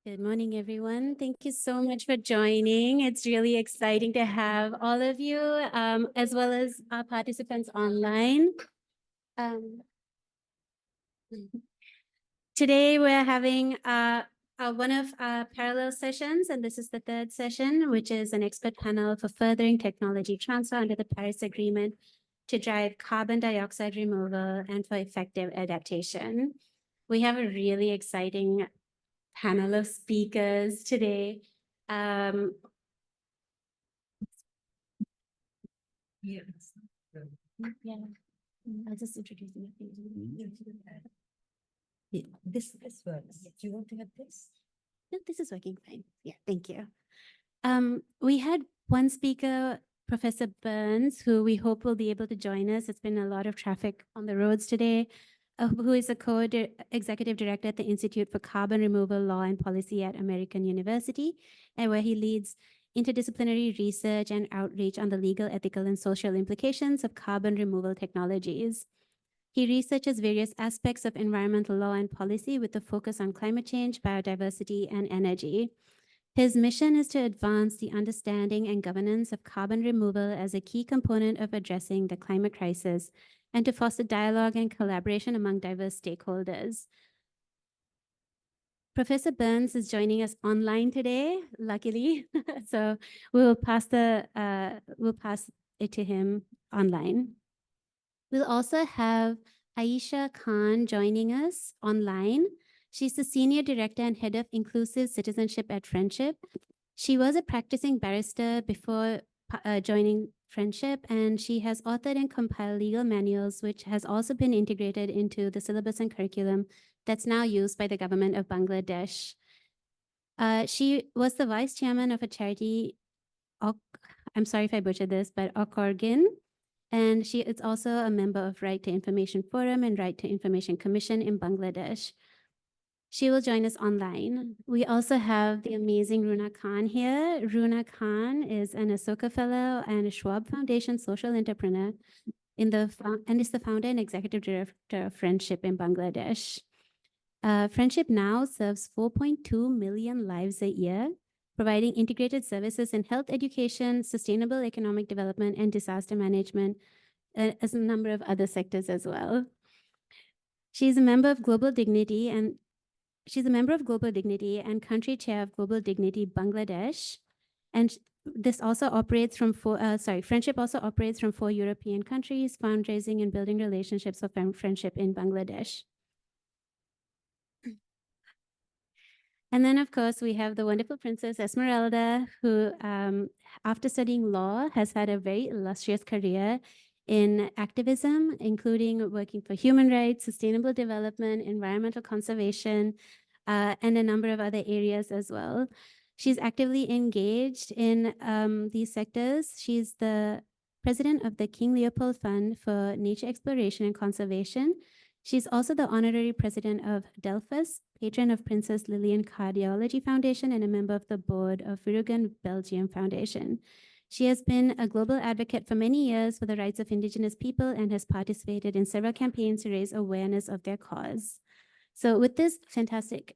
Good morning, everyone. Thank you so much for joining. It's really exciting to have all of you, as well as our participants online. Today, we're having one of our parallel sessions, and this is the third session, which is an expert panel for furthering technology transfer under the Paris Agreement to drive carbon dioxide removal and for effective adaptation. We have a really exciting panel of speakers today. Yeah. I'll just introduce you. Yeah, this works. Do you want to have this? No, this is working fine. Yeah, thank you. We had one speaker, Professor Burns, who we hope will be able to join us. It's been a lot of traffic on the roads today. Who is a co-executive director at the Institute for Carbon Removal Law and Policy at American University, and where he leads interdisciplinary research and outreach on the legal, ethical, and social implications of carbon removal technologies. He researches various aspects of environmental law and policy with a focus on climate change, biodiversity, and energy. His mission is to advance the understanding and governance of carbon removal as a key component of addressing the climate crisis and to foster dialogue and collaboration among diverse stakeholders. Professor Burns is joining us online today, luckily. So we'll pass it to him online. We'll also have Ayesha Khan joining us online. She's the Senior Director and Head of Inclusive Citizenship at Friendship. She was a practicing barrister before joining Friendship, and she has authored and compiled legal manuals, which has also been integrated into the syllabus and curriculum that's now used by the government of Bangladesh. She was the vice chairman of a charity, I'm sorry if I butchered this, but Okorgin, and she is also a member of Right to Information Forum and Right to Information Commission in Bangladesh. She will join us online. We also have the amazing Runa Khan here. Runa Khan is an Assoc fellow and a Schwab Foundation social entrepreneur and is the founder and executive director of Friendship in Bangladesh. Friendship now serves 4.2 million lives a year, providing integrated services in health education, sustainable economic development, and disaster management, as a number of other sectors as well. She's a member of Global Dignity and country chair of Global Dignity Bangladesh. And this also operates from Friendship also operates from 4 European countries, fundraising and building relationships for Friendship in Bangladesh. And then, of course, we have the wonderful Princess Esmeralda, who, after studying law, has had a very illustrious career in activism, including working for human rights, sustainable development, environmental conservation, and a number of other areas as well. She's actively engaged in these sectors. She's the president of the King Leopold Fund for Nature Exploration and Conservation. She's also the honorary president of Delphus, patron of Princess Lillian Cardiology Foundation, and a member of the board of Virugan Belgium Foundation. She has been a global advocate for many years for the rights of Indigenous people and has participated in several campaigns to raise awareness of their cause. So with this fantastic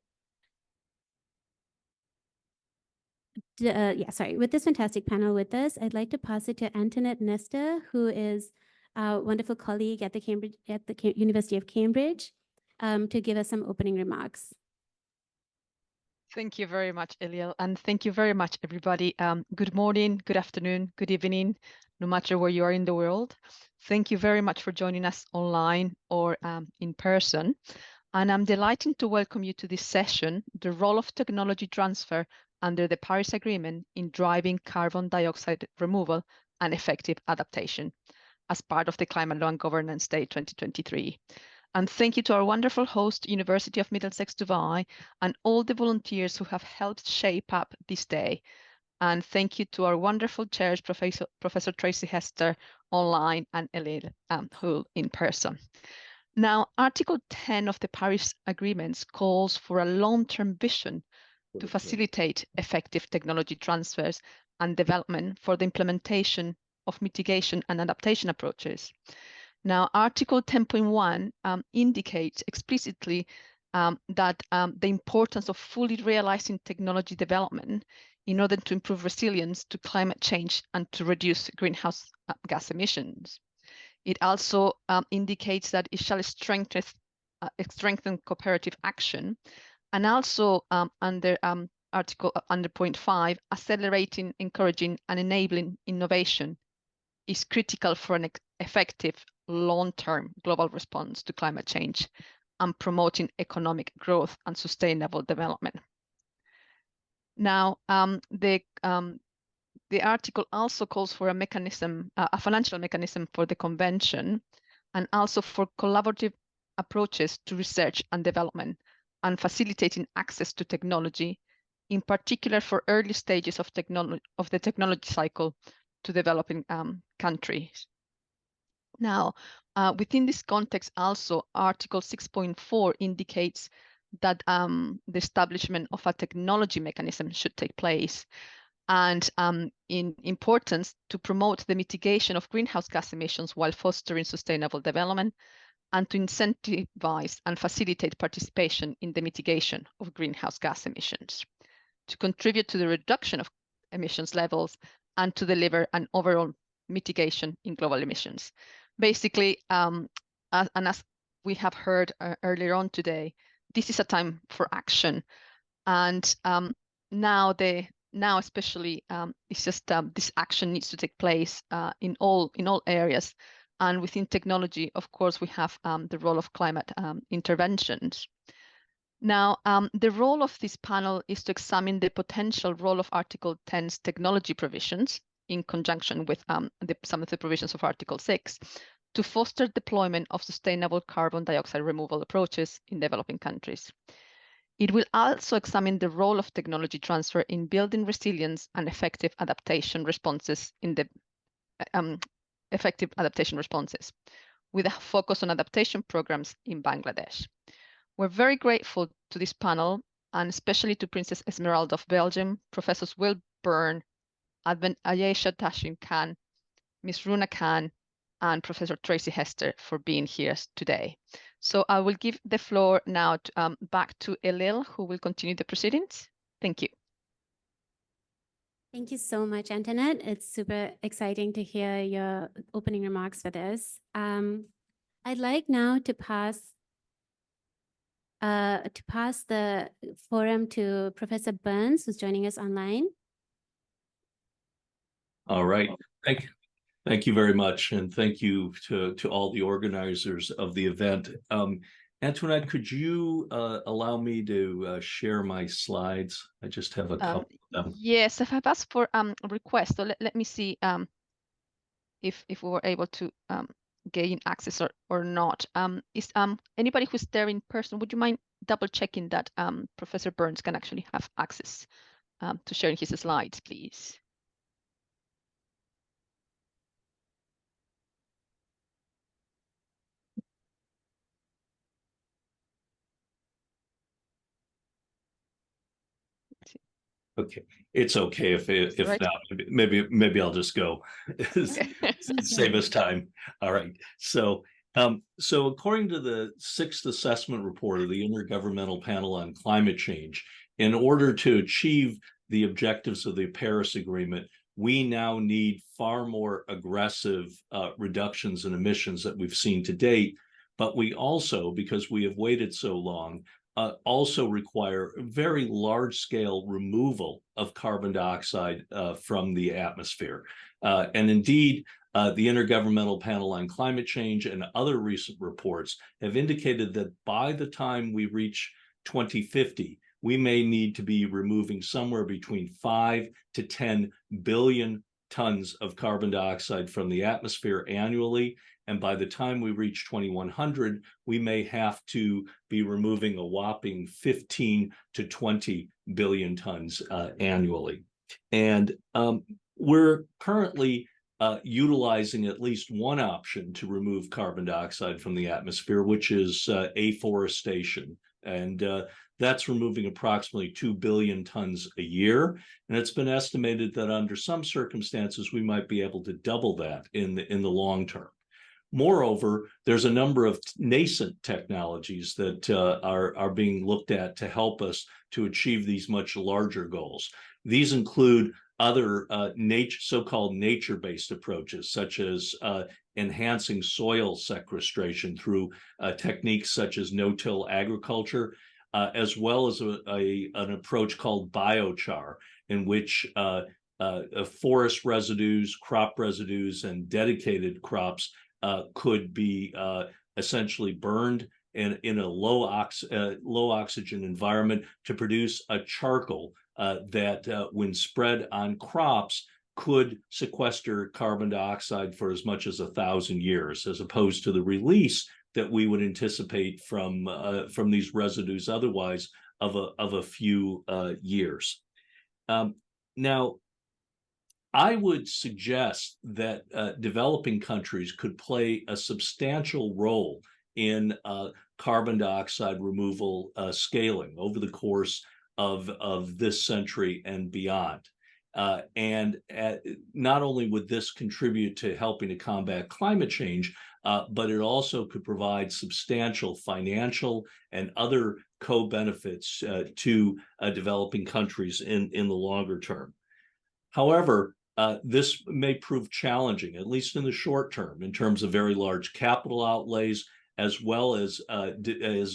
panel with us, I'd like to pass it to Antonieta Nestor, who is a wonderful colleague at the University of Cambridge, to give us some opening remarks. Thank you very much, Eliel, and thank you very much, everybody. Good morning, good afternoon, good evening, no matter where you are in the world. Thank you very much for joining us online or in person. And I'm delighted to welcome you to this session, the role of technology transfer under the Paris Agreement in driving carbon dioxide removal and effective adaptation as part of the Climate Law and Governance Day 2023. And thank you to our wonderful host, University of Middlesex Dubai, and all the volunteers who have helped shape up this day. And thank you to our wonderful chairs, Professor Tracy Hester online and Hoole in person. Now, Article 10 of the Paris Agreement calls for a long-term vision to facilitate effective technology transfers and development for the implementation of mitigation and adaptation approaches. Now, Article 10.1 indicates explicitly that the importance of fully realizing technology development in order to improve resilience to climate change and to reduce greenhouse gas emissions. It also indicates that it shall strengthen cooperative action, and also under article under point 5, accelerating, encouraging, and enabling innovation is critical for an effective long-term global response to climate change and promoting economic growth and sustainable development. Now, the article also calls for a mechanism, a financial mechanism for the convention, and also for collaborative approaches to research and development and facilitating access to technology, in particular for early stages of the technology cycle to developing countries. Now, within this context, also Article 6.4 indicates that the establishment of a technology mechanism should take place, and in importance to promote the mitigation of greenhouse gas emissions while fostering sustainable development, and to incentivize and facilitate participation in the mitigation of greenhouse gas emissions, to contribute to the reduction of emissions levels, and to deliver an overall mitigation in global emissions. Basically, as we have heard earlier on today, this is a time for action, and now especially it's just this action needs to take place in all areas, and within technology, of course, we have the role of climate interventions. Now, the role of this panel is to examine the potential role of Article 10's technology provisions in conjunction with some of the provisions of Article 6 to foster deployment of sustainable carbon dioxide removal approaches in developing countries. It will also examine the role of technology transfer in building resilience and effective adaptation responses with a focus on adaptation programs in Bangladesh. We're very grateful to this panel, and especially to Princess Esmeralda of Belgium, Professors Will Byrne, Ayesha Tahsin Khan, Ms. Runa Khan, and Professor Tracy Hester for being here today. So I will give the floor now back to Elil, who will continue the proceedings. Thank you. Thank you so much, Antoinette. It's super exciting to hear your opening remarks for this. I'd like now to pass the forum to Professor Burns, who's joining us online. All right. Thank you very much, and thank you to all the organizers of the event. Antoinette, could you allow me to share my slides? I just have a couple of them. Yes, I have asked for a request, so let me see if we were able to gain access or not. Is anybody who's there in person, would you mind double checking that Professor Burns can actually have access to sharing his slides, please? Okay, it's okay if Right. not. Maybe I'll just go. Save us time. All right. So according to the 6th assessment report of the Intergovernmental Panel on Climate Change, in order to achieve the objectives of the Paris Agreement, we now need far more aggressive reductions in emissions that we've seen to date. But we also, because we have waited so long, also require very large-scale removal of carbon dioxide from the atmosphere. And indeed, the Intergovernmental Panel on Climate Change and other recent reports have indicated that by the time we reach 2050, we may need to be removing somewhere between 5 to 10 billion tons of carbon dioxide from the atmosphere annually. And by the time we reach 2100, we may have to be removing a whopping 15 to 20 billion tons annually. And we're currently utilizing at least one option to remove carbon dioxide from the atmosphere, which is afforestation. And that's removing approximately 2 billion tons a year. And it's been estimated that under some circumstances, we might be able to double that in the long term. Moreover, there's a number of nascent technologies that are being looked at to help us to achieve these much larger goals. These include other so-called nature-based approaches, such as enhancing soil sequestration through techniques such as no-till agriculture, as well as an approach called biochar, in which forest residues, crop residues, and dedicated crops could be essentially burned in a low oxygen environment to produce a charcoal that when spread on crops could sequester carbon dioxide for as much as 1,000 years, as opposed to the release that we would anticipate from these residues otherwise of a few years. Now, I would suggest that developing countries could play a substantial role in carbon dioxide removal scaling over the course of this century and beyond. And not only would this contribute to helping to combat climate change, but it also could provide substantial financial and other co-benefits to developing countries in the longer term. However, this may prove challenging, at least in the short term, in terms of very large capital outlays, as well as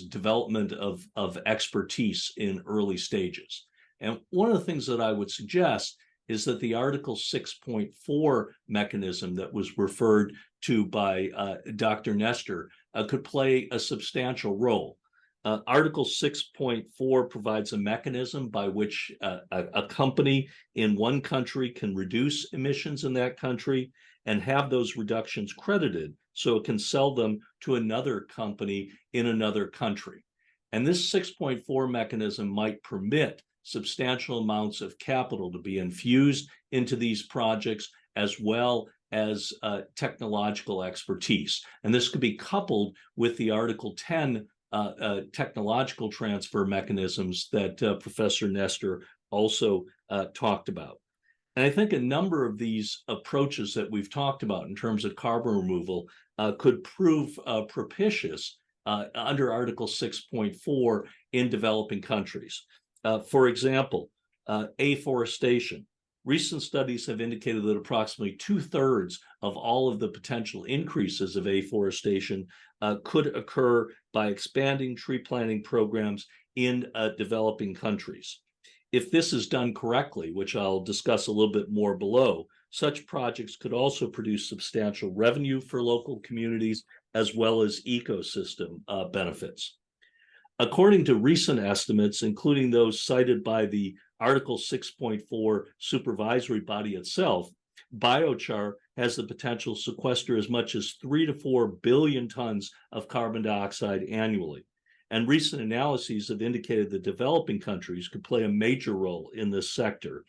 development of expertise in early stages. And one of the things that I would suggest is that the Article 6.4 mechanism that was referred to by Dr. Nestor could play a substantial role. Article 6.4 provides a mechanism by which a company in one country can reduce emissions in that country and have those reductions credited so it can sell them to another company in another country. And this 6.4 mechanism might permit substantial amounts of capital to be infused into these projects, as well as technological expertise. And this could be coupled with the Article 10 technological transfer mechanisms that Professor Nestor also talked about. And I think a number of these approaches that we've talked about in terms of carbon removal could prove propitious under Article 6.4 in developing countries. For example, afforestation. Recent studies have indicated that approximately 2/3 of all of the potential increases of afforestation could occur by expanding tree planting programs in developing countries. If this is done correctly, which I'll discuss a little bit more below, such projects could also produce substantial revenue for local communities as well as ecosystem benefits. According to recent estimates, including those cited by the Article 6.4 supervisory body itself, biochar has the potential to sequester as much as 3 to 4 billion tons of carbon dioxide annually. And recent analyses have indicated that developing countries could play a major role in this sector,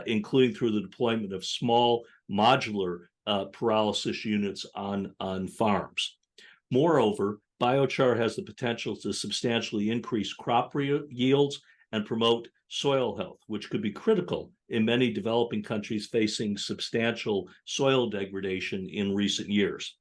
including through the deployment of small modular pyrolysis units on farms. Moreover, biochar has the potential to substantially increase crop yields and promote soil health, which could be critical in many developing countries facing substantial soil degradation in recent years.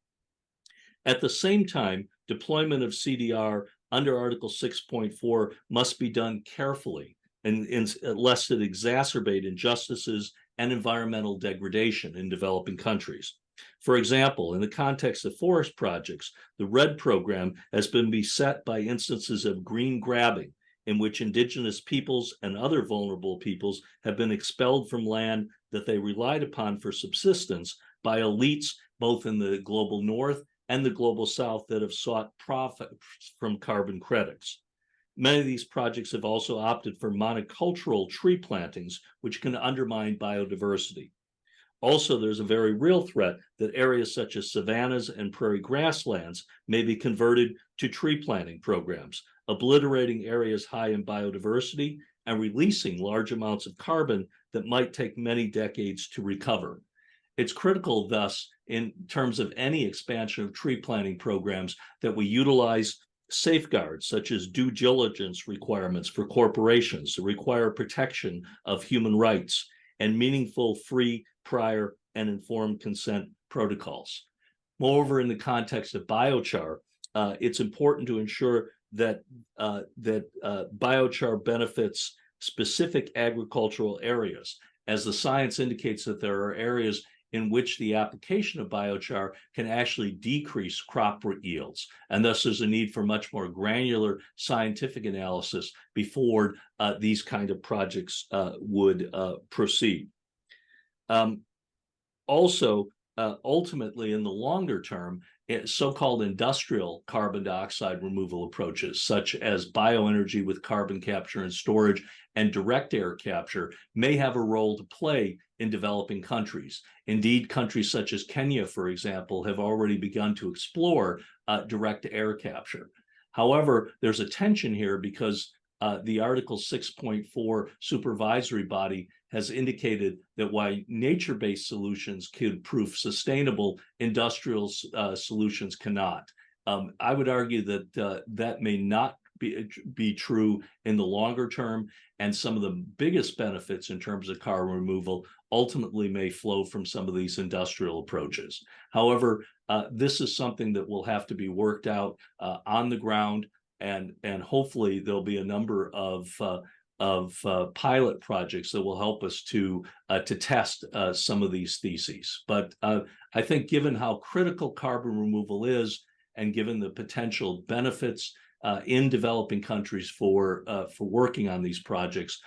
At the same time, deployment of CDR under Article 6.4 must be done carefully, and lest it exacerbate injustices and environmental degradation in developing countries. For example, in the context of forest projects, the RED program has been beset by instances of green grabbing, in which indigenous peoples and other vulnerable peoples have been expelled from land that they relied upon for subsistence by elites both in the global north and the global south that have sought profit from carbon credits. Many of these projects have also opted for monocultural tree plantings, which can undermine biodiversity. Also, there's a very real threat that areas such as savannas and prairie grasslands may be converted to tree planting programs, obliterating areas high in biodiversity and releasing large amounts of carbon that might take many decades to recover. It's critical, thus, in terms of any expansion of tree planting programs, that we utilize safeguards such as due diligence requirements for corporations that require protection of human rights and meaningful free, prior, and informed consent protocols. Moreover, in the context of biochar, it's important to ensure that biochar benefits specific agricultural areas, as the science indicates that there are areas in which the application of biochar can actually decrease crop yields. And thus there's a need for much more granular scientific analysis before these kind of projects would proceed. Also, ultimately, in the longer term, so-called industrial carbon dioxide removal approaches, such as bioenergy with carbon capture and storage and direct air capture, may have a role to play in developing countries. Indeed, countries such as Kenya, for example, have already begun to explore direct air capture. However, there's a tension here because the Article 6.4 supervisory body has indicated that while nature-based solutions could prove sustainable, industrial solutions cannot. I would argue that that may not be true in the longer term, and some of the biggest benefits in terms of carbon removal ultimately may flow from some of these industrial approaches. However, this is something that will have to be worked out on the ground, and hopefully there'll be a number of pilot projects that will help us to test some of these theses. But I think given how critical carbon removal is, and given the potential benefits in developing countries for working on these projects,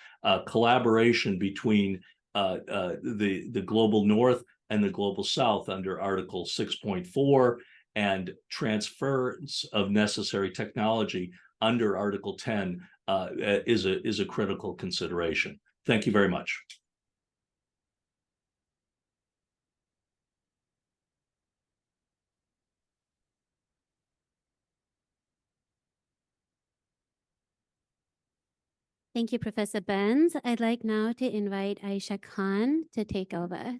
collaboration between the global North and the global South under Article 6.4 and transference of necessary technology under Article 10 is a critical consideration. Thank you very much. Thank you, Professor Benz. I'd like now to invite Ayesha Khan to take over.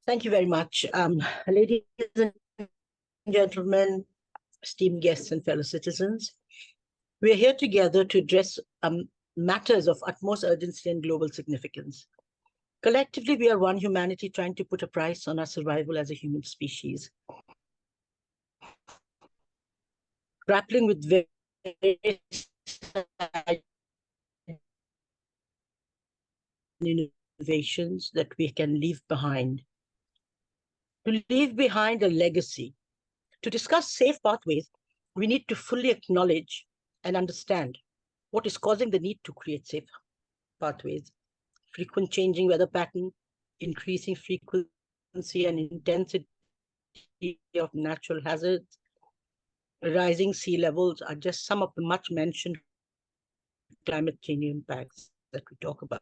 Thank you very much. Ladies and gentlemen, esteemed guests and fellow citizens, we are here together to address matters of utmost urgency and global significance. Collectively, we are one humanity trying to put a price on our survival as a human species. Grappling with various innovations that we can leave behind. To leave behind a legacy. To discuss safe pathways, we need to fully acknowledge and understand what is causing the need to create safe pathways. Frequent changing weather pattern, increasing frequency and intensity of natural hazards, rising sea levels are just some of the much mentioned climate change impacts that we talk about.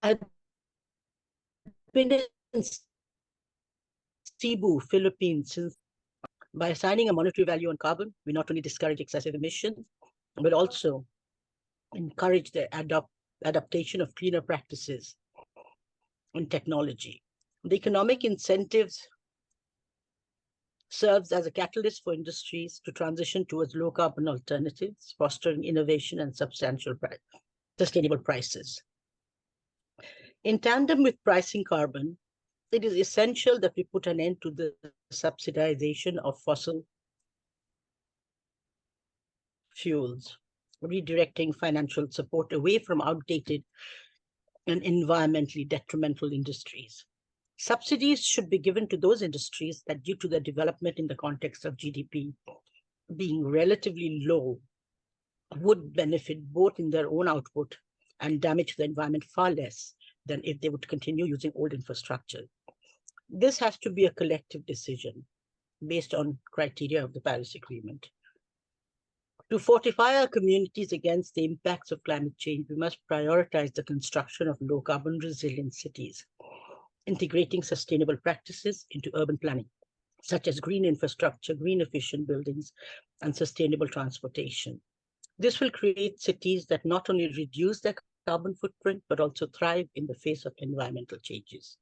I've been in Cebu, Philippines, since by assigning a monetary value on carbon, we not only discourage excessive emissions, but also encourage the adaptation of cleaner practices and technology. The economic incentives serves as a catalyst for industries to transition towards low carbon alternatives, fostering innovation and sustainable prices. In tandem with pricing carbon, it is essential that we put an end to the subsidization of fossil fuels, redirecting financial support away from outdated and environmentally detrimental industries. Subsidies should be given to those industries that, due to their development in the context of GDP being relatively low, would benefit both in their own output and damage the environment far less than if they would continue using old infrastructure. This has to be a collective decision based on criteria of the Paris Agreement. To fortify our communities against the impacts of climate change, we must prioritize the construction of low carbon resilient cities, integrating sustainable practices into urban planning, such as green infrastructure, green efficient buildings, and sustainable transportation. This will create cities that not only reduce their carbon footprint, but also thrive in the face of environmental changes.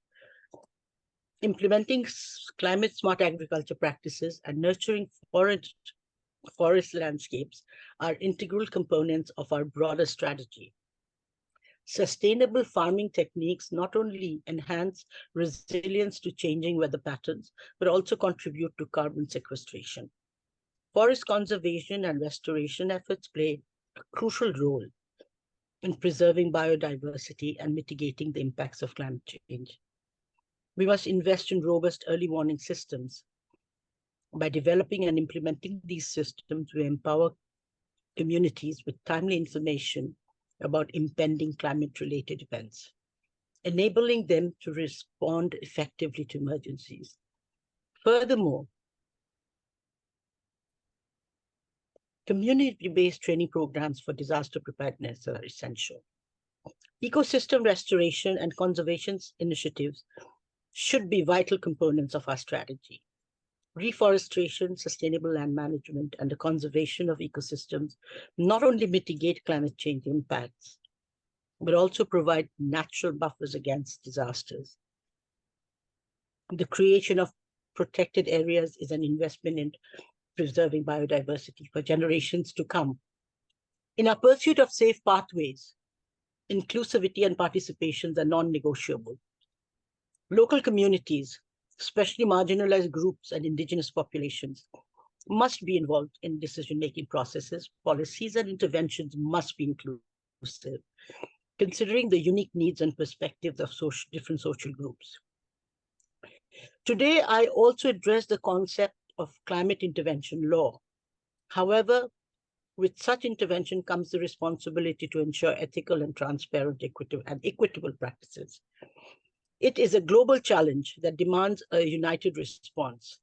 Implementing climate smart agriculture practices and nurturing forest landscapes are integral components of our broader strategy. Sustainable farming techniques not only enhance resilience to changing weather patterns, but also contribute to carbon sequestration. Forest conservation and restoration efforts play a crucial role in preserving biodiversity and mitigating the impacts of climate change. We must invest in robust early warning systems. By developing and implementing these systems, we empower communities with timely information about impending climate-related events, enabling them to respond effectively to emergencies. Furthermore, community-based training programs for disaster preparedness are essential. Ecosystem restoration and conservation initiatives should be vital components of our strategy. Reforestation, sustainable land management, and the conservation of ecosystems not only mitigate climate change impacts, but also provide natural buffers against disasters. The creation of protected areas is an investment in preserving biodiversity for generations to come. In our pursuit of safe pathways, inclusivity and participation are non-negotiable. Local communities, especially marginalized groups and indigenous populations, must be involved in decision-making processes. Policies and interventions must be inclusive, considering the unique needs and perspectives of different social groups. Today, I also address the concept of climate intervention law. However, with such intervention comes the responsibility to ensure ethical and transparent, equitable practices. It is a global challenge that demands a united response.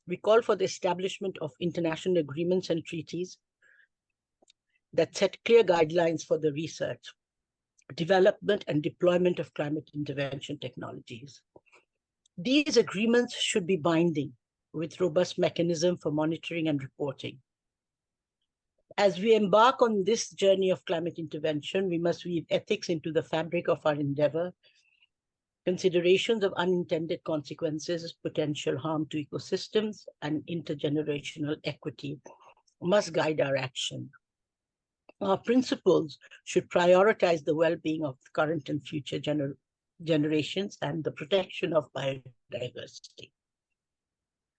We call for the establishment of international agreements and treaties that set clear guidelines for the research, development, and deployment of climate intervention technologies. These agreements should be binding, with robust mechanism for monitoring and reporting. As we embark on this journey of climate intervention, we must weave ethics into the fabric of our endeavor. Considerations of unintended consequences, potential harm to ecosystems, and intergenerational equity must guide our action. Our principles should prioritize the well-being of current and future generations and the protection of biodiversity.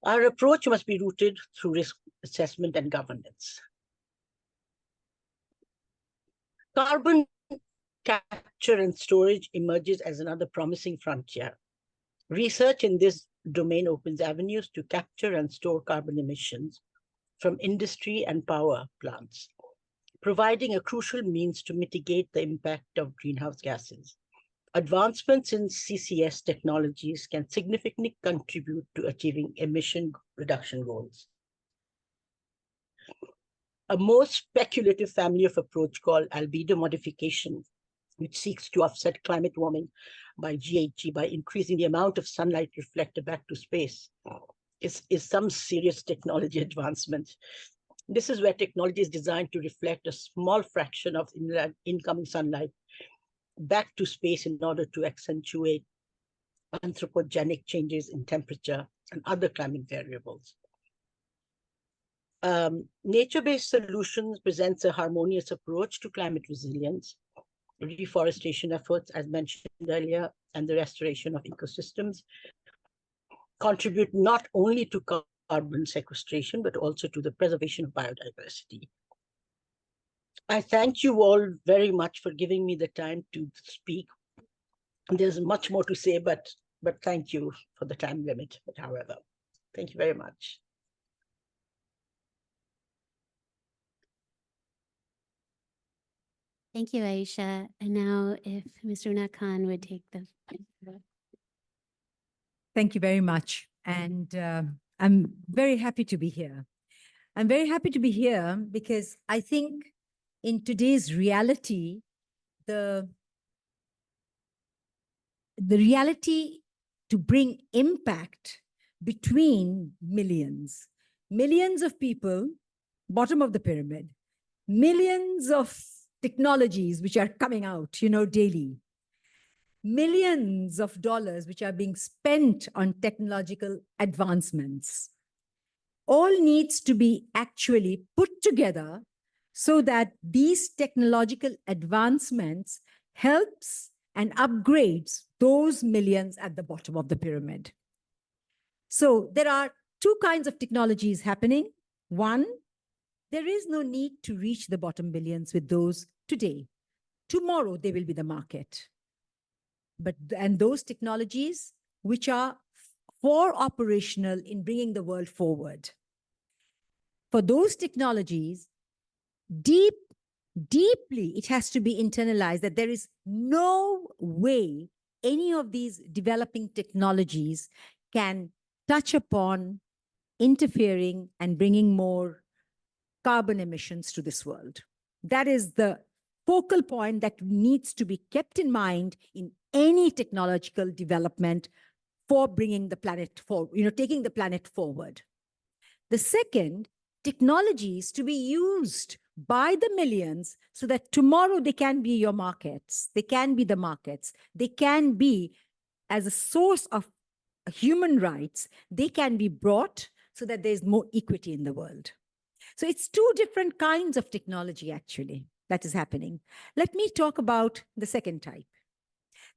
Our approach must be rooted through risk assessment and governance. Carbon capture and storage emerges as another promising frontier. Research in this domain opens avenues to capture and store carbon emissions from industry and power plants, providing a crucial means to mitigate the impact of greenhouse gases. Advancements in CCS technologies can significantly contribute to achieving emission reduction goals. A more speculative family of approach called albedo modification, which seeks to offset climate warming by GHG by increasing the amount of sunlight reflected back to space, is some serious technology advancement. This is where technology is designed to reflect a small fraction of incoming sunlight back to space in order to accentuate anthropogenic changes in temperature and other climate variables. Nature-based solutions presents a harmonious approach to climate resilience, reforestation efforts, as mentioned earlier, and the restoration of ecosystems contribute not only to carbon sequestration, but also to the preservation of biodiversity. I thank you all very much for giving me the time to speak. There's much more to say, but thank you for the time limit. But however, thank you very much. Thank you, Ayesha. And now if Ms. Runa Khan would take the... Thank you very much. And I'm very happy to be here. I'm very happy to be here because I think in today's reality, the reality to bring impact between millions of people, bottom of the pyramid, millions of technologies which are coming out, daily. millions of dollars which are being spent on technological advancements all needs to be actually put together so that these technological advancements helps and upgrades those millions at the bottom of the pyramid. So there are two kinds of technologies happening. One, there is no need to reach the bottom billions with those today. Tomorrow, they will be the market. And those technologies which are for operational in bringing the world forward. For those technologies, deeply, it has to be internalized that there is no way any of these developing technologies can touch upon interfering and bringing more carbon emissions to this world. That is the focal point that needs to be kept in mind in any technological development for bringing the planet forward, taking the planet forward. The second, technologies to be used by the millions so that tomorrow they can be your markets. They can be the markets. They can be as a source of human rights. They can be brought so that there's more equity in the world. So it's two different kinds of technology, actually, that is happening. Let me talk about the second type.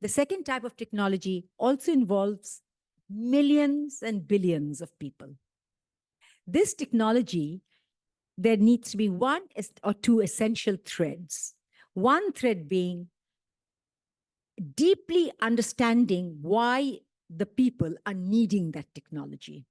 The second type of technology also involves millions and billions of people. This technology, there needs to be one or two essential threads. One thread being deeply understanding why the people are needing that technology.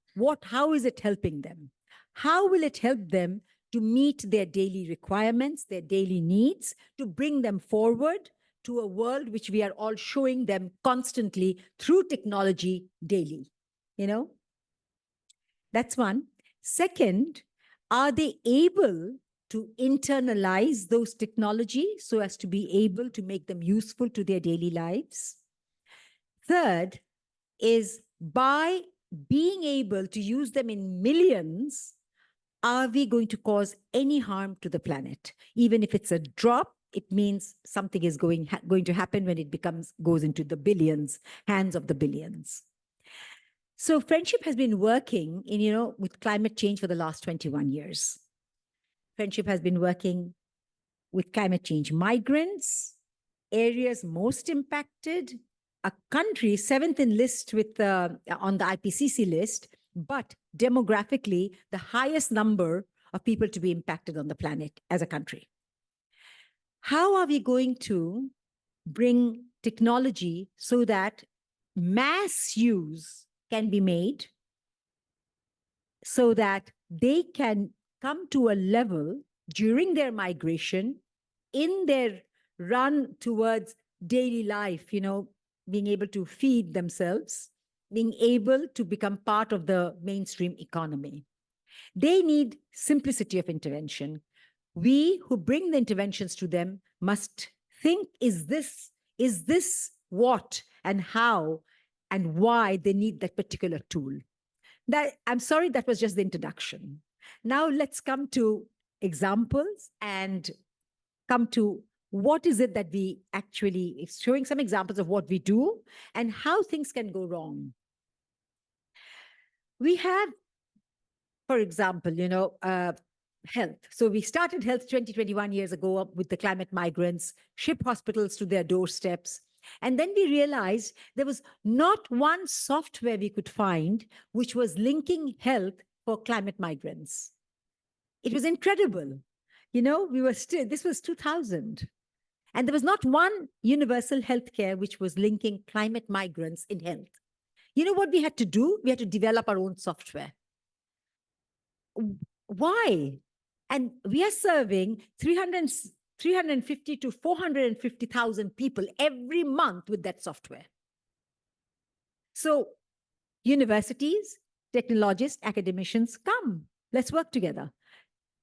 How is it helping them? How will it help them to meet their daily requirements, their daily needs, to bring them forward to a world which we are all showing them constantly through technology daily? That's one. Second, are they able to internalize those technologies so as to be able to make them useful to their daily lives? Third is by being able to use them in millions, are we going to cause any harm to the planet? Even if it's a drop, it means something is going to happen when it goes into the billions, hands of the billions. So Friendship has been working with climate change for the last 21 years. Friendship has been working with climate change migrants, areas most impacted, a country 7th in list on the IPCC list, but demographically, the highest number of people to be impacted on the planet as a country. How are we going to bring technology so that mass use can be made so that they can come to a level during their migration, in their run towards daily life, being able to feed themselves, being able to become part of the mainstream economy? They need simplicity of intervention. We who bring the interventions to them must think, is this what and how and why they need that particular tool? I'm sorry, that was just the introduction. Now let's come to examples and come to what is it that we actually, showing some examples of what we do and how things can go wrong. We have, for example, health. So we started health 21 years ago with the climate migrants, ship hospitals to their doorsteps. And then we realized there was not one software we could find which was linking health for climate migrants. It was incredible. This was 2000. And there was not one universal healthcare which was linking climate migrants in health. You know what we had to do? We had to develop our own software. Why? And we are serving 350 to 450,000 people every month with that software. So universities, technologists, academicians, come, let's work together.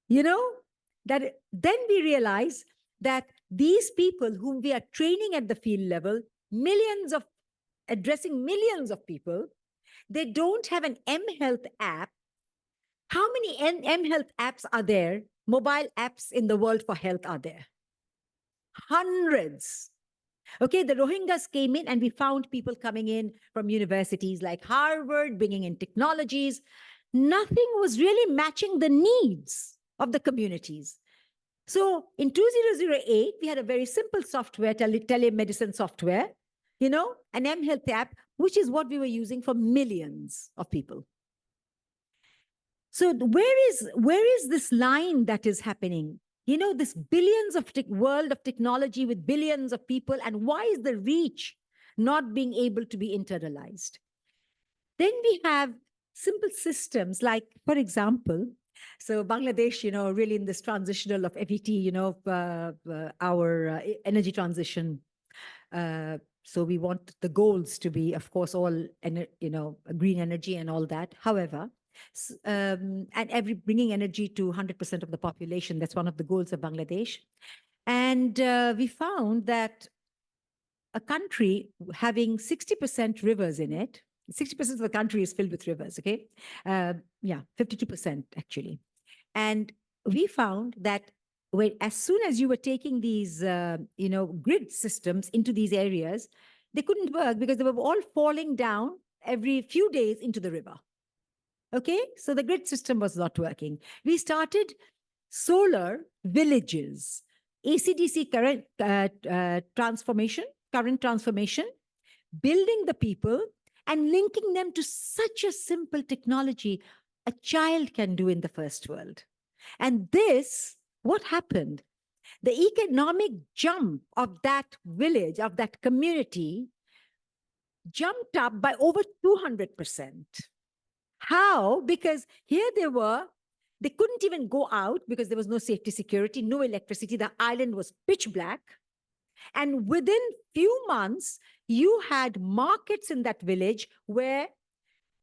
That then we realize that these people whom we are training at the field level, addressing millions of people, they don't have an mHealth app. How many mHealth apps are there? Mobile apps in the world for health are there? Hundreds. Okay, the Rohingyas came in and we found people coming in from universities like Harvard, bringing in technologies. Nothing was really matching the needs of the communities. So in 2008, we had a very simple software, telemedicine software, you know, an mHealth app, which is what we were using for millions of people. So where is this line that is happening? You know, this billions of world of technology with billions of people, and why is the reach not being able to be internalized? Then we have simple systems like, for example, so Bangladesh, you know, really in this transitional of FET, you know, our energy transition. So we want the goals to be, of course, all, you know, green energy and all that. However, and bringing energy to 100% of the population, that's one of the goals of Bangladesh. And we found that a country having 60% rivers in it, 60% of the country is filled with rivers, okay? Yeah, 52% actually. And we found that as soon as you were taking these, you know, grid systems into these areas, they couldn't work because they were all falling down every few days into the river. Okay, so the grid system was not working. We started solar villages, AC/DC current transformation, building the people and linking them to such a simple technology a child can do in the first world. And this, what happened? The economic jump of that village, of that community, jumped up by over 200%. How? Because here they couldn't even go out because there was no safety security, no electricity. The island was pitch black. And within few months, you had markets in that village where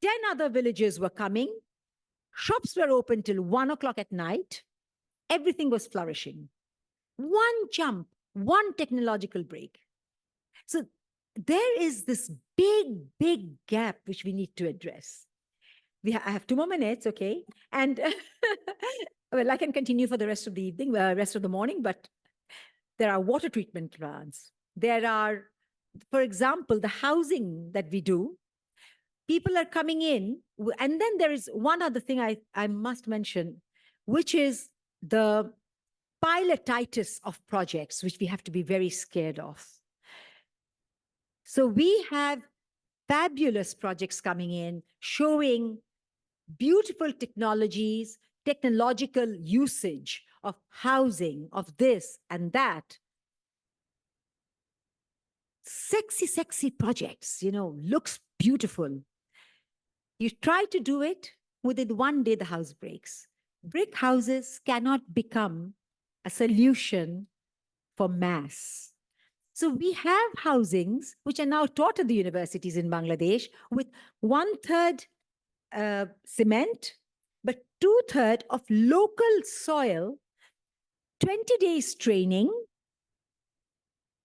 10 other villages were coming. Shops were open till 1 o'clock at night. Everything was flourishing. One jump, one technological break. So there is this big gap which we need to address. I have 2 more minutes, okay? And well, I can continue for the rest of the evening, rest of the morning, but there are water treatment plants. There are, for example, the housing that we do. People are coming in, and then there is one other thing I must mention, which is the pilotitis of projects, which we have to be very scared of. So we have fabulous projects coming in, showing beautiful technologies, technological usage of housing, of this and that. Sexy projects, you know, looks beautiful. You try to do it, within 1 day, the house breaks. Brick houses cannot become a solution for mass. So we have housings which are now taught at the universities in Bangladesh with 1/3 cement, but 2/3 of local soil, 20 days training,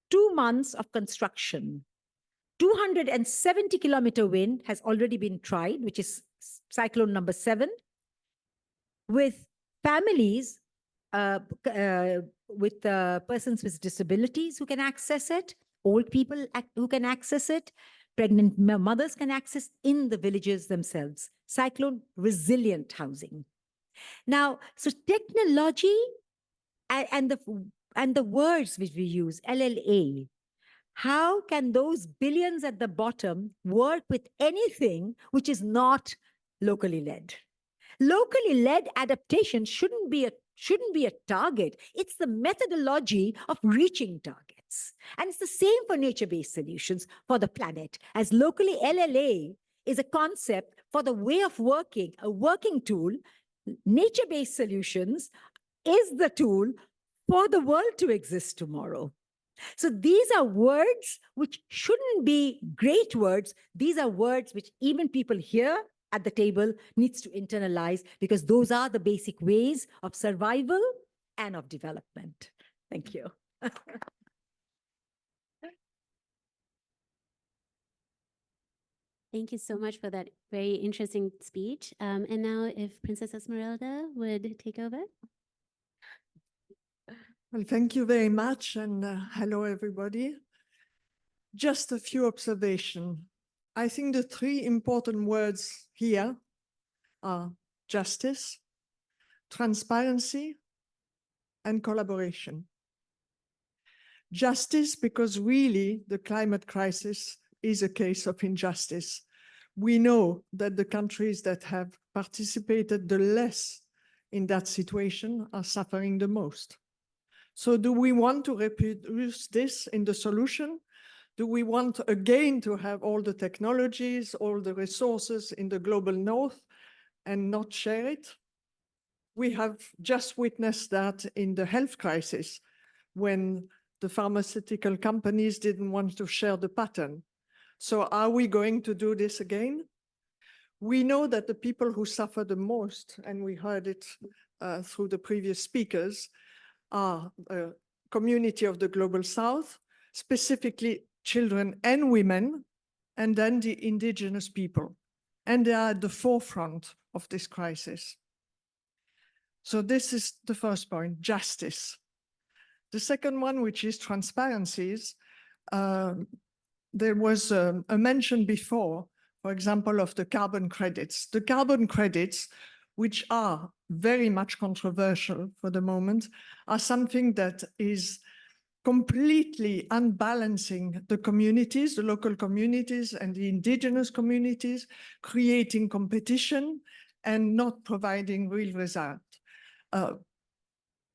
2 months of construction. 270-kilometer wind has already been tried, which is cyclone number 7, with families, with persons with disabilities who can access it, old people who can access it, pregnant mothers can access in the villages themselves. Cyclone resilient housing. Now, so technology and the words which we use, LLA, how can those billions at the bottom work with anything which is not locally led? Locally led adaptation shouldn't be a target. It's the methodology of reaching targets. And it's the same for nature-based solutions for the planet, as locally LLA is a concept for the way of working, a working tool. Nature-based solutions is the tool for the world to exist tomorrow. So these are words which shouldn't be great words. These are words which even people here at the table needs to internalize, because those are the basic ways of survival and of development. Thank you. Thank you so much for that very interesting speech. And now if Princess Esmeralda would take over. Well, thank you very much, and hello, everybody. Just a few observations. I think the three important words here are justice, transparency, and collaboration. Justice, because really the climate crisis is a case of injustice. We know that the countries that have participated the less in that situation are suffering the most. So do we want to reproduce this in the solution? Do we want again to have all the technologies, all the resources in the global north and not share it? We have just witnessed that in the health crisis when the pharmaceutical companies didn't want to share the pattern. So are we going to do this again? We know that the people who suffer the most, and we heard it through the previous speakers, are a community of the Global South, specifically children and women, and then the indigenous people. And they are at the forefront of this crisis. So this is the first point, justice. The second one, which is transparencies, there was a mention before, for example, of the carbon credits. The carbon credits, which are very much controversial for the moment, are something that is completely unbalancing the communities, the local communities and the indigenous communities, creating competition and not providing real result.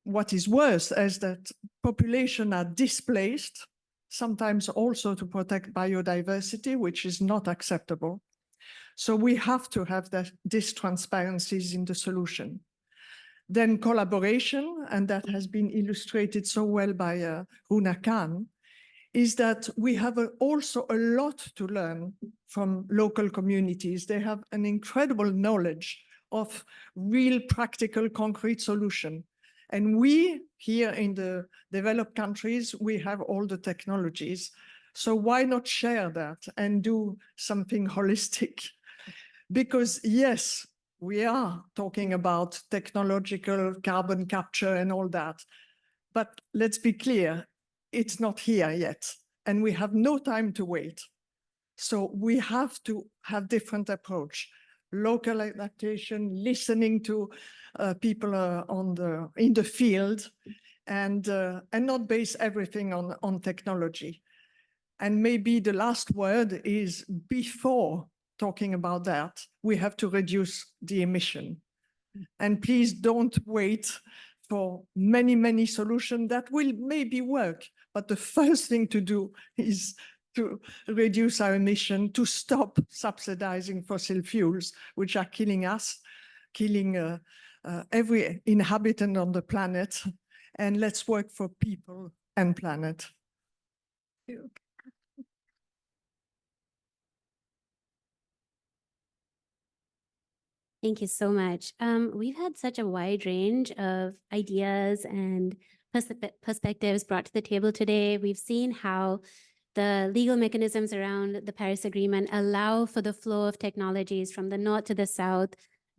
What is worse is that population are displaced, sometimes also to protect biodiversity, which is not acceptable. So we have to have these transparencies in the solution. Then collaboration, and that has been illustrated so well by Runa, is that we have also a lot to learn from local communities. They have an incredible knowledge of real practical concrete solution. And we here in the developed countries, we have all the technologies. So why not share that and do something holistic? Because yes, we are talking about technological carbon capture and all that. But let's be clear, it's not here yet. And we have no time to wait. So we have to have different approach. Local adaptation, listening to people in the field, and not base everything on technology. And maybe the last word is, before talking about that, we have to reduce the emission. And please don't wait for many, many solutions that will maybe work. But the first thing to do is to reduce our emission, to stop subsidizing fossil fuels, which are killing us, killing every inhabitant on the planet. And let's work for people and planet. Thank you so much. We've had such a wide range of ideas and perspectives brought to the table today. We've seen how the legal mechanisms around the Paris Agreement allow for the flow of technologies from the north to the south.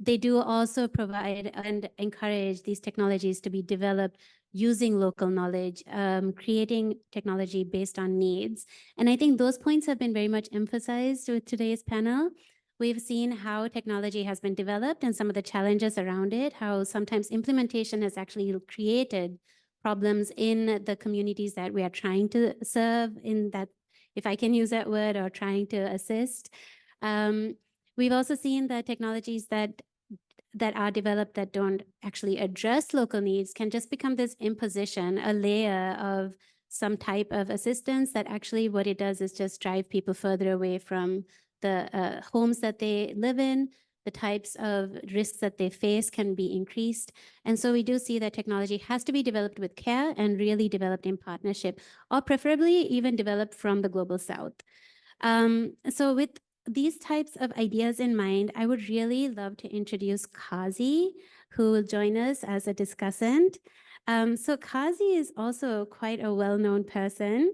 They do also provide and encourage these technologies to be developed using local knowledge, creating technology based on needs. And I think those points have been very much emphasized with today's panel. We've seen how technology has been developed and some of the challenges around it, how sometimes implementation has actually created problems in the communities that we are trying to serve, in that, if I can use that word, or trying to assist. We've also seen the technologies that are developed that don't actually address local needs can just become this imposition, a layer of some type of assistance that actually what it does is just drive people further away from the homes that they live in. The types of risks that they face can be increased. And so we do see that technology has to be developed with care and really developed in partnership, or preferably even developed from the global south. So with these types of ideas in mind, I would really love to introduce Kazi, who will join us as a discussant. So Kazi is also quite a well-known person.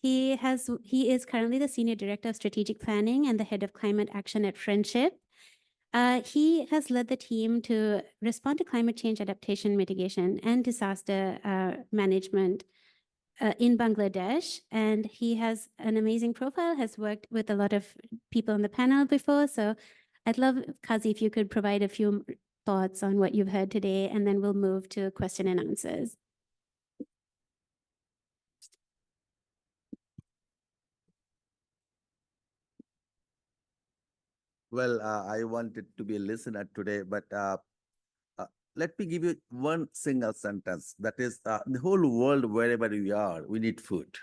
He is currently the Senior Director of Strategic Planning and the Head of Climate Action at Friendship. He has led the team to respond to climate change adaptation, mitigation, and disaster management in Bangladesh, and he has an amazing profile, has worked with a lot of people on the panel before. So I'd love, Kazi, if you could provide a few thoughts on what you've heard today, and then we'll move to question and answers. Well, I wanted to be a listener today, but let me give you one single sentence. That is, the whole world, wherever we are, we need food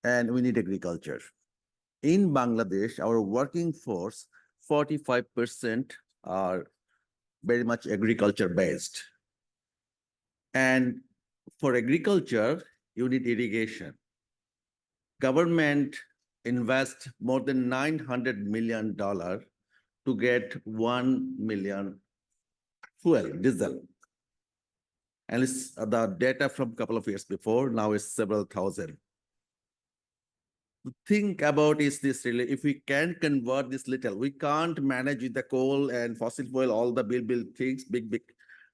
and we need agriculture. In Bangladesh, our working force, 45% are very much agriculture based. And for agriculture, you need irrigation. Government invest more than $900 million to get 1 million fuel, diesel. And it's the data from a couple of years before, now it's several thousand. Think about is this really, if we can convert this little, we can't manage with the coal and fossil fuel, all the big things, big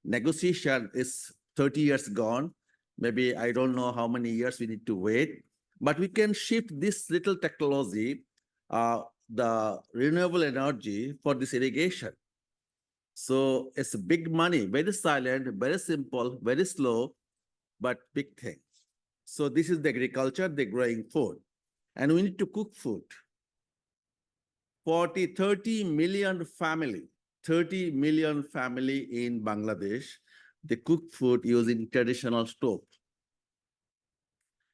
negotiation is 30 years gone. Maybe I don't know how many years we need to wait, but we can shift this little technology, the renewable energy for this irrigation. So it's big money, very silent, very simple, very slow, but big thing. So this is the agriculture, the growing food. And we need to cook food. 30 million family in Bangladesh, they cook food using traditional stove.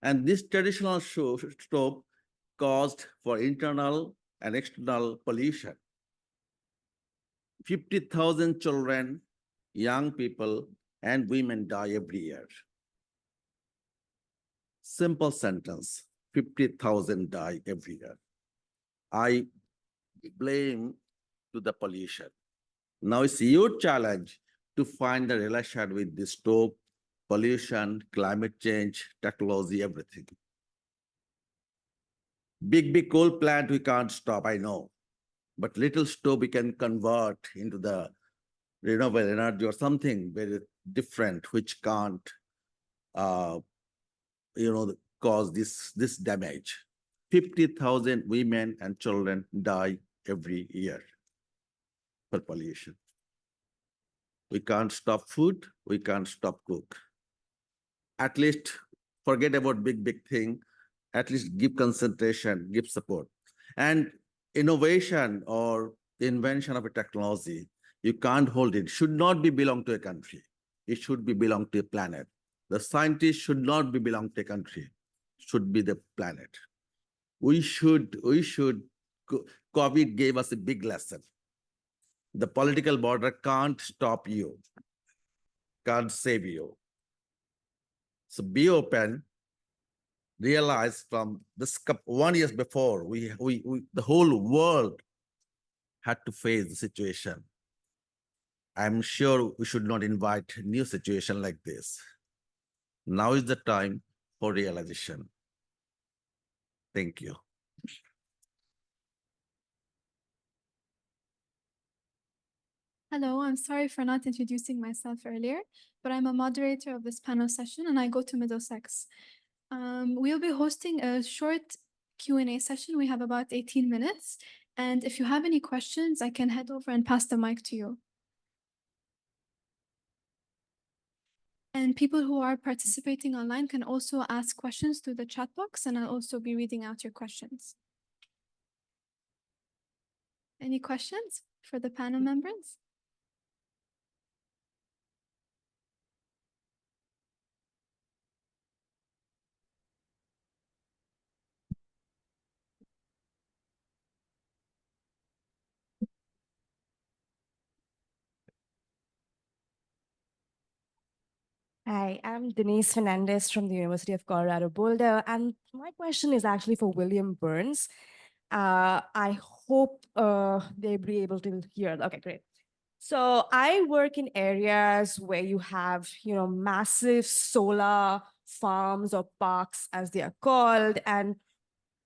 And this traditional stove caused for internal and external pollution. 50,000 children, young people, and women die every year. Simple sentence, 50,000 die every year. I blame to the pollution. Now it's your challenge to find the relation with the stove, pollution, climate change, technology, everything. Big coal plant we can't stop, I know. But little stove we can convert into the renewable energy or something very different, which can't, cause this damage. 50,000 women and children die every year for pollution. We can't stop food, we can't stop cook. At least forget about big thing, at least give concentration, give support. And innovation or the invention of a technology, you can't hold it, should not be belong to a country. It should be belong to a planet. The scientists should not be belong to a country, should be the planet. COVID gave us a big lesson. The political border can't stop you, can't save you. So be open, realize from this 1 year before, the whole world had to face the situation. I'm sure we should not invite a new situation like this. Now is the time for realization. Thank you. Hello, I'm sorry for not introducing myself earlier, but I'm a moderator of this panel session and I go to Middlesex. We'll be hosting a short Q&A session. We have about 18 minutes. And if you have any questions, I can head over and pass the mic to you. And people who are participating online can also ask questions through the chat box, and I'll also be reading out your questions. Any questions for the panel members? Hi, I'm Denise Fernandez from the University of Colorado Boulder, and my question is actually for William Burns. I hope they'll be able to hear. Okay, great. So I work in areas where you have, massive solar farms or parks, as they are called, and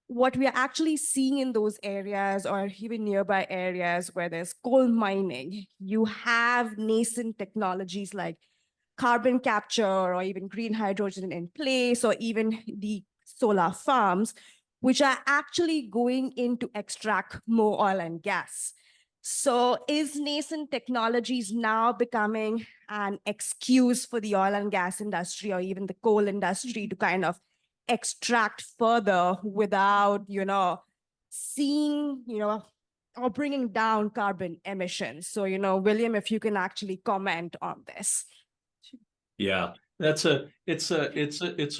what we are actually seeing in those areas or even nearby areas where there's coal mining, you have nascent technologies like carbon capture or even green hydrogen in place, or even the solar farms, which are actually going in to extract more oil and gas. So is nascent technologies now becoming an excuse for the oil and gas industry or even the coal industry to kind of extract further without, seeing, or bringing down carbon emissions? So, William, if you can actually comment on this. Yeah, it's a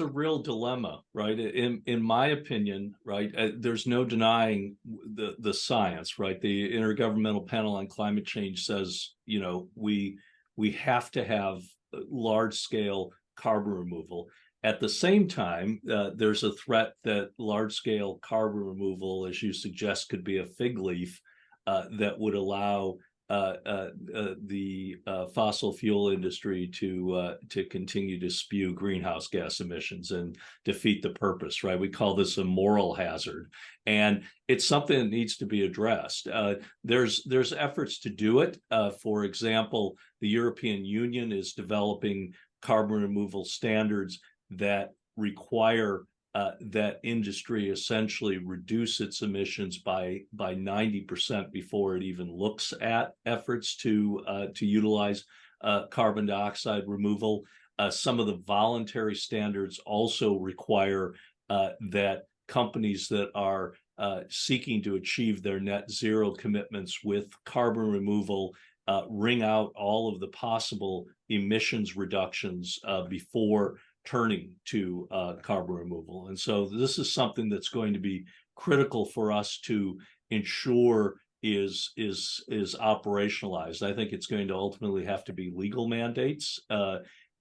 real dilemma, right? In my opinion, right, there's no denying the science, right? The Intergovernmental Panel on Climate Change says, we have to have large scale carbon removal. At the same time, there's a threat that large scale carbon removal, as you suggest, could be a fig leaf that would allow the fossil fuel industry to continue to spew greenhouse gas emissions and defeat the purpose, right? We call this a moral hazard, and it's something that needs to be addressed. There's efforts to do it. For example, the European Union is developing carbon removal standards that require that industry essentially reduce its emissions by 90% before it even looks at efforts to utilize carbon dioxide removal. Some of the voluntary standards also require that companies that are seeking to achieve their net zero commitments with carbon removal wring out all of the possible emissions reductions before turning to carbon removal. And so this is something that's going to be critical for us to ensure is operationalized. I think it's going to ultimately have to be legal mandates,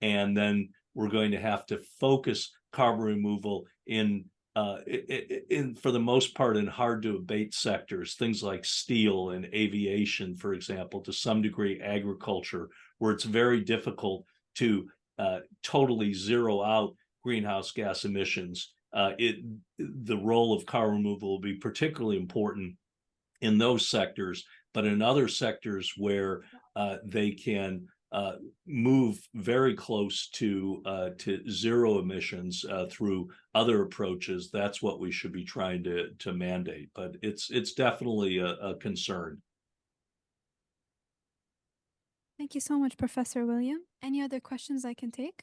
and then we're going to have to focus carbon removal in for the most part in hard to abate sectors, things like steel and aviation, for example, to some degree agriculture, where it's very difficult to totally zero out greenhouse gas emissions. The role of carbon removal will be particularly important in those sectors, but in other sectors where they can move very close to zero emissions through other approaches, that's what we should be trying to mandate. But it's definitely a concern. Thank you so much, Professor William. Any other questions I can take?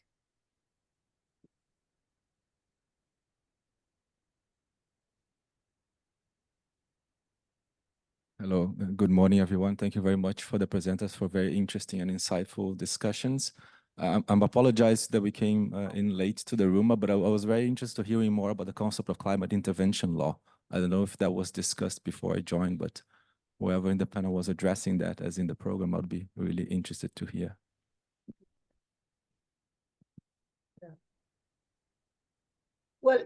Hello, good morning, everyone. Thank you very much for the presenters for very interesting and insightful discussions. I'm apologize that we came in late to the room, but I was very interested in hearing more about the concept of climate intervention law. I don't know if that was discussed before I joined, but whoever in the panel was addressing that as in the program, I'd be really interested to hear. Well,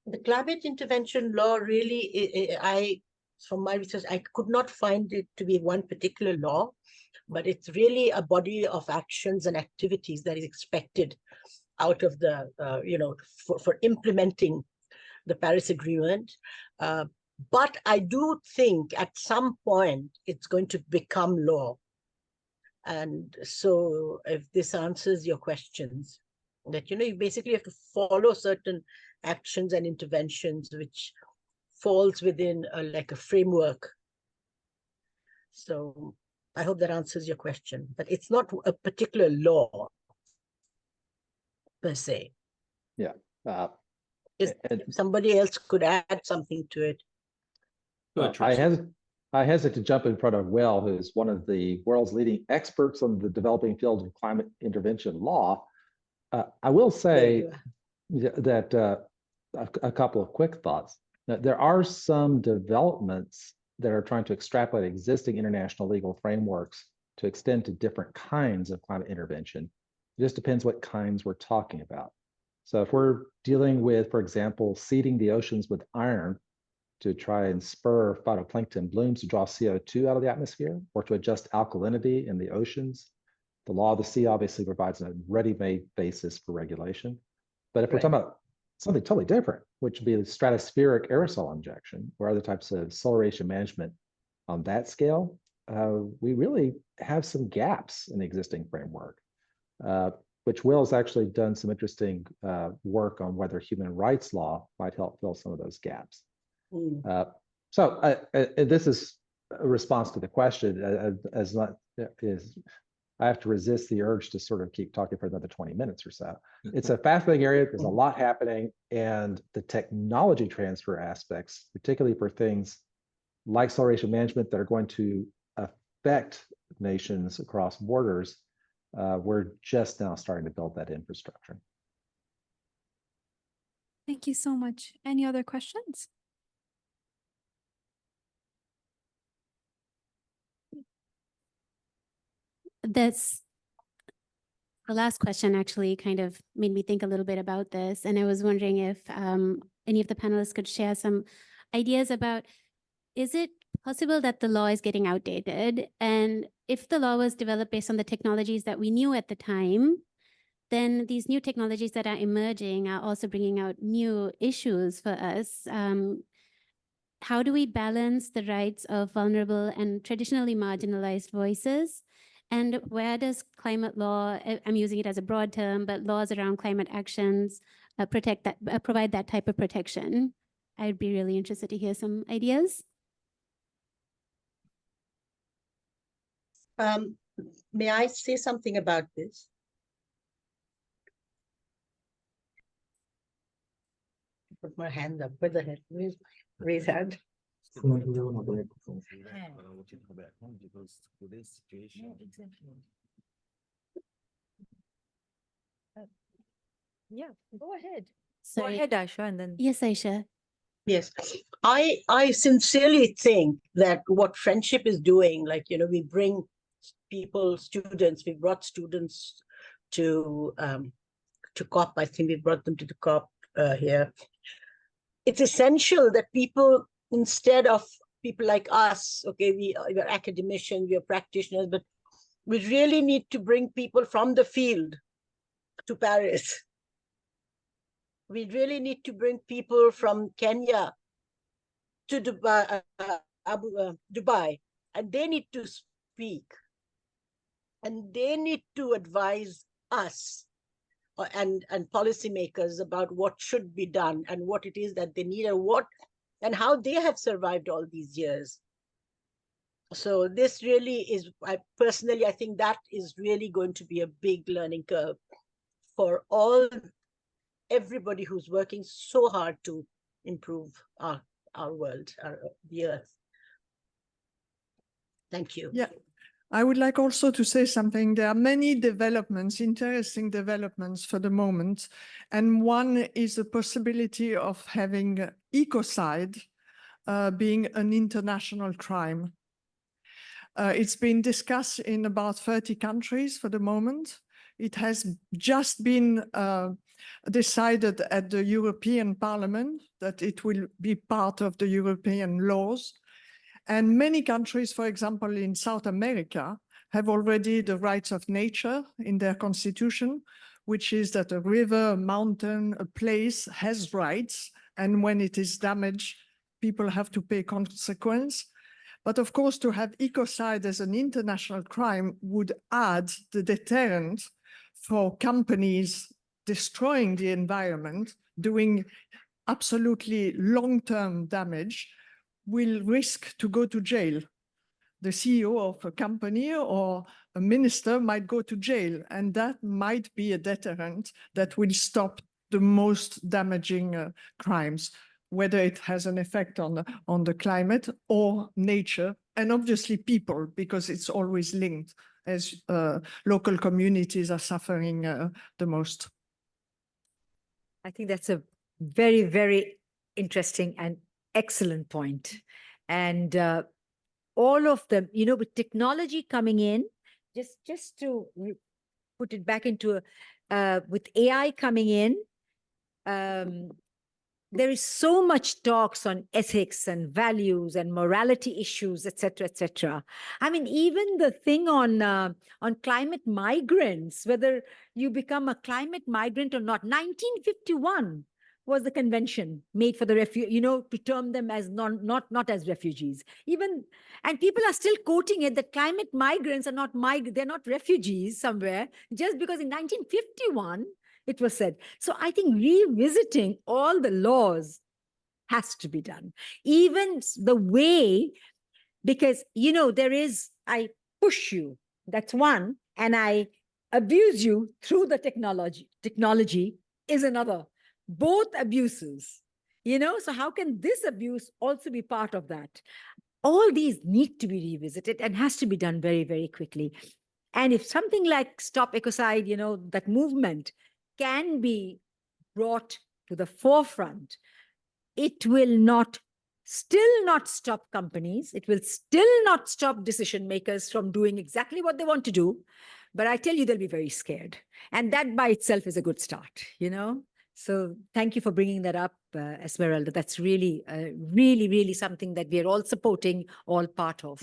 the climate intervention law really, from my research, I could not find it to be one particular law, but it's really a body of actions and activities that is expected out of the, for implementing the Paris Agreement. But I do think at some point it's going to become law. And so if this answers your questions, that, you basically have to follow certain actions and interventions which falls within like a framework. So I hope that answers your question, but it's not a particular law per se. Yeah. If somebody else could add something to it. I hesitate to jump in front of Will, who's one of the world's leading experts on the developing field of climate intervention law. I will say that a couple of quick thoughts. There are some developments that are trying to extrapolate existing international legal frameworks to extend to different kinds of climate intervention. It just depends what kinds we're talking about. So if we're dealing with, for example, seeding the oceans with iron to try and spur phytoplankton blooms to draw CO2 out of the atmosphere, or to adjust alkalinity in the oceans, the law of the sea obviously provides a ready-made basis for regulation. But if we're talking about something totally different, which would be the stratospheric aerosol injection or other types of solar radiation management on that scale, we really have some gaps in the existing framework. which Will's actually done some interesting work on whether human rights law might help fill some of those gaps. So this is a response to the question, as not is. I have to resist the urge to sort of keep talking for another 20 minutes or so. It's a fascinating area. There's a lot happening, and the technology transfer aspects, particularly for things like acceleration management that are going to affect nations across borders, we're just now starting to build that infrastructure. Thank you so much. Any other questions? The last question actually kind of made me think a little bit about this. And I was wondering if any of the panelists could share some ideas about, is it possible that the law is getting outdated? And if the law was developed based on the technologies that we knew at the time, then these new technologies that are emerging are also bringing out new issues for us. How do we balance the rights of vulnerable and traditionally marginalized voices? And where does climate law, I'm using it as a broad term, but laws around climate actions provide that type of protection? I'd be really interested to hear some ideas. May I say something about this? Put my hand up. Where the heck? Raise hand. Yeah, go ahead. Sorry. Go ahead, Ayesha, and then. Yes, Ayesha. Yes, I sincerely think that what friendship is doing, like, you know, we bring people, students, we brought students to COP. I think we brought them to the COP here. It's essential that people, instead of people like us, okay, we're academicians, we're practitioners, but we really need to bring people from the field to Paris. We really need to bring people from Kenya to Dubai, and they need to speak, and they need to advise us and policymakers about what should be done and what it is that they need and how they have survived all these years. So this really is, I think that is really going to be a big learning curve for everybody who's working so hard to improve our world, the earth. Thank you. Yeah, I would like also to say something. There are many developments, interesting developments for the moment. And one is the possibility of having ecocide being an international crime. It's been discussed in about 30 countries for the moment. It has just been decided at the European Parliament that it will be part of the European laws. And many countries, for example, in South America, have already the rights of nature in their constitution, which is that a river, a mountain, a place has rights. And when it is damaged, people have to pay consequence. But of course, to have ecocide as an international crime would add the deterrent for companies destroying the environment, doing absolutely long-term damage, will risk to go to jail. The CEO of a company or a minister might go to jail, and that might be a deterrent that will stop the most damaging crimes, whether it has an effect on the climate or nature, and obviously people, because it's always linked, as local communities are suffering the most. I think that's a very, very interesting and excellent point. And all of them, you know, with technology coming in, just to put it back into, with AI coming in, there is so much talks on ethics and values and morality issues, et cetera, I mean, even the thing on climate migrants, whether you become a climate migrant or not. 1951, was the convention made for the to term them as not as refugees. And people are still quoting it that climate migrants are not they're not refugees somewhere, just because in 1951 it was said. So I think revisiting all the laws has to be done. Even the way, because there is, I push you, that's one, and I abuse you through the technology is another. Both abuses, so how can this abuse also be part of that? All these need to be revisited and has to be done very, very quickly. And if something like Stop Ecocide, that movement can be brought to the forefront, it will still not stop companies. It will still not stop decision makers from doing exactly what they want to do. But I tell you, they'll be very scared. And that by itself is a good start, So thank you for bringing that up, Esmeralda. That's really, really, really something that we are all supporting, all part of.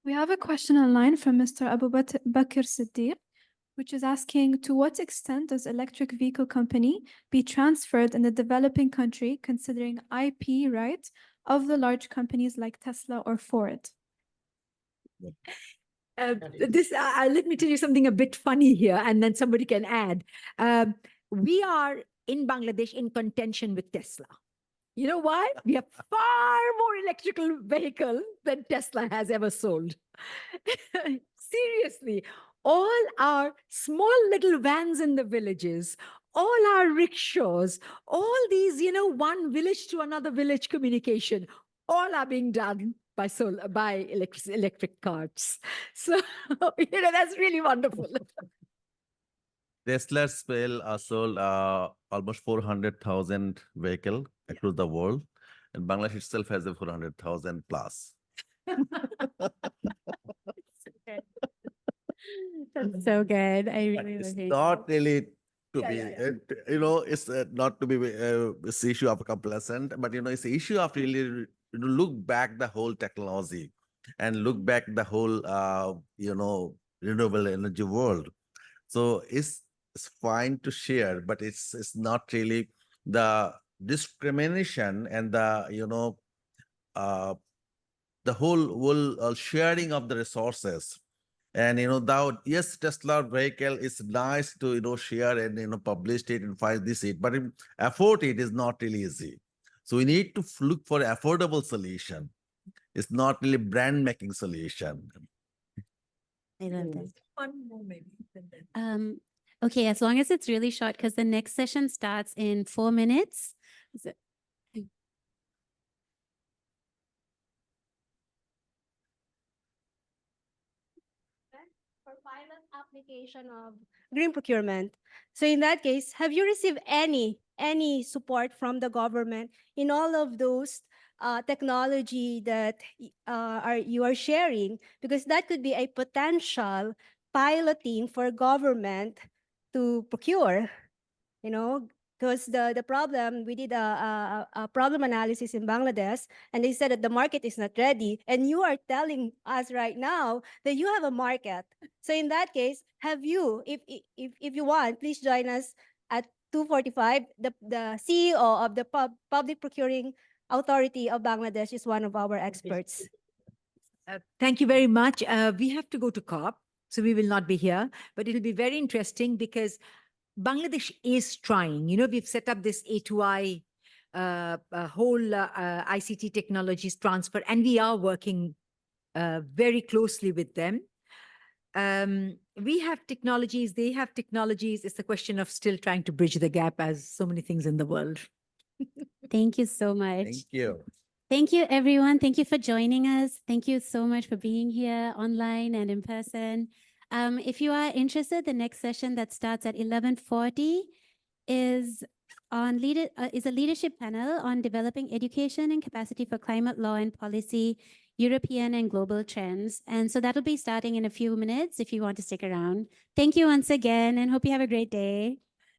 We have a question online from Mr. Abu Bakr Siddiq, which is asking, to what extent does electric vehicle company be transferred in the developing country, considering IP rights of the large companies like Tesla or Ford? Let me tell you something a bit funny here, and then somebody can add. We are in Bangladesh in contention with Tesla. You know why? We have far more electrical vehicles than Tesla has ever sold. Seriously, all our small little vans in the villages, all our rickshaws, all these, one village to another village communication, all are being done by electric carts. So, that's really wonderful. Tesla sold almost 400,000 vehicles across the world, and Bangladesh itself has a 400,000 plus. That's so good. I really It's love it. not really to be, it's not to be this issue of complacent, but it's the issue of really look back the whole technology and look back the whole renewable energy world. So it's fine to share, but it's not really the discrimination and the the whole sharing of the resources. And yes, Tesla vehicle is nice to share and publish it and find it, but afford it is not really easy. So we need to look for affordable solution. It's not really brand making solution. I love that. One more maybe. Okay, as long as it's really short, because the next session starts in 4 minutes. So- For pilot application of green procurement. So in that case, have you received any support from the government in all of those technology that you are sharing? Because that could be a potential piloting for government to procure, because the problem, we did a problem analysis in Bangladesh, and they said that the market is not ready. And you are telling us right now that you have a market. So in that case, have you, if you want, please join us at 2:45. The CEO of the Public Procuring Authority of Bangladesh is one of our experts. Thank you very much. We have to go to COP, so we will not be here, but it'll be very interesting because Bangladesh is trying. We've set up this A2I whole ICT technologies transfer, and we are working very closely with them. We have technologies, they have technologies. It's a question of still trying to bridge the gap, as so many things in the world. Thank you so much. Thank you. Thank you, everyone. Thank you for joining us. Thank you so much for being here online and in person. If you are interested, the next session that starts at 11:40 is a leadership panel on developing education and capacity for climate law and policy, European and global trends. And so that'll be starting in a few minutes if you want to stick around. Thank you once again and hope you have a great day.